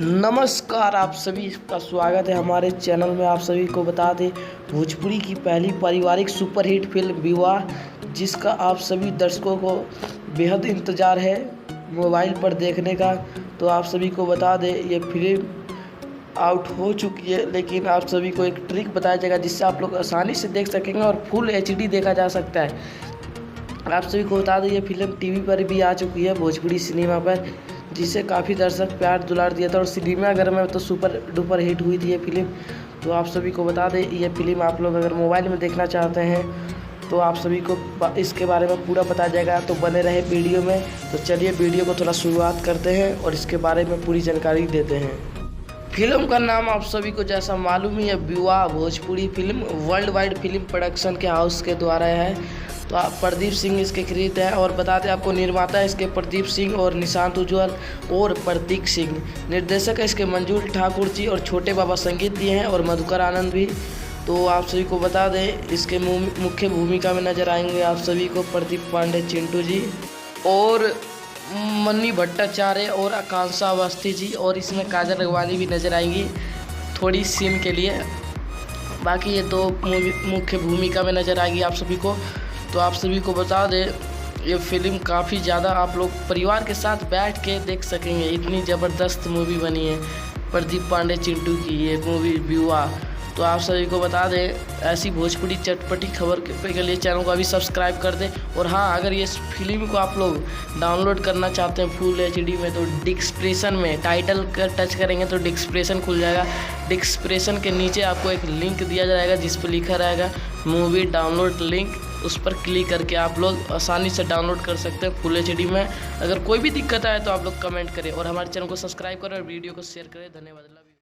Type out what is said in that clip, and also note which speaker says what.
Speaker 1: नमस्कार, आप सभी का स्वागत है हमारे चैनल में। आप सभी को बता दें, भोजपुरी की पहली पारिवारिक सुपरहिट फिल्म विवाह, जिसका आप सभी दर्शकों को बेहद इंतज़ार है मोबाइल पर देखने का। तो आप सभी को बता दें, ये फिल्म आउट हो चुकी है, लेकिन आप सभी को एक ट्रिक बताया जाएगा जिससे आप लोग आसानी से देख सकेंगे और फुल HD देखा जा सकता है। आप सभी को बता दें, ये फिल्म टीवी पर भी आ चुकी है, भोजपुरी सिनेमा पर, जिसे काफ़ी दर्शक प्यार दुलार दिया था और सिनेमाघर में तो सुपर डुपर हिट हुई थी ये फिल्म। तो आप सभी को बता दें, ये फिल्म आप लोग अगर मोबाइल में देखना चाहते हैं तो आप सभी को इसके बारे में पूरा पता जाएगा, तो बने रहे वीडियो में। तो चलिए वीडियो को थोड़ा शुरुआत करते हैं और इसके बारे में पूरी जानकारी देते हैं। फिल्म का नाम आप सभी को जैसा मालूम ही है, विवाह Bhojpuri film world wide film production के हाउस के द्वारा है। तो आप प्रदीप सिंह इसके क्रिएट है और बताते हैं आपको निर्माता इसके प्रदीप सिंह और निशांत उज्ज्वल और प्रतीक सिंह। निर्देशक है इसके मंजूर ठाकुर जी और छोटे बाबा संगीत दिए हैं और मधुकर आनंद भी। तो आप सभी को बता दें, इसके मुख्य भूमिका में नजर आएंगे आप सभी को प्रदीप पांडे चिंटू जी और मन्नी भट्टाचार्य और आकांक्षा अवस्थी जी, और इसमें काजल अगवानी भी नजर आएंगी थोड़ी सीन के लिए। बाकी ये दो मुख्य भूमिका में नजर आएगी आप सभी को। तो आप सभी को बता दें, ये फिल्म काफ़ी ज़्यादा आप लोग परिवार के साथ बैठ के देख सकेंगे, इतनी ज़बरदस्त मूवी बनी है प्रदीप पांडे चिंटू की ये मूवी विवाह। तो आप सभी को बता दें, ऐसी भोजपुरी चटपटी खबर के लिए चैनल को अभी सब्सक्राइब कर दें। और हाँ, अगर ये फिल्म को आप लोग डाउनलोड करना चाहते हैं फुल HD में, तो डिस्क्रिप्शन में टाइटल का टच करेंगे तो डिस्क्रिप्शन खुल जाएगा। डिस्क्रिप्शन के नीचे आपको एक लिंक दिया जाएगा जिस पर लिखा रहेगा मूवी डाउनलोड लिंक। उस पर क्लिक करके आप लोग आसानी से डाउनलोड कर सकते हैं फुल HD में। अगर कोई भी दिक्कत आए तो आप लोग कमेंट करें और हमारे चैनल को सब्सक्राइब करें और वीडियो को शेयर करें। धन्यवाद।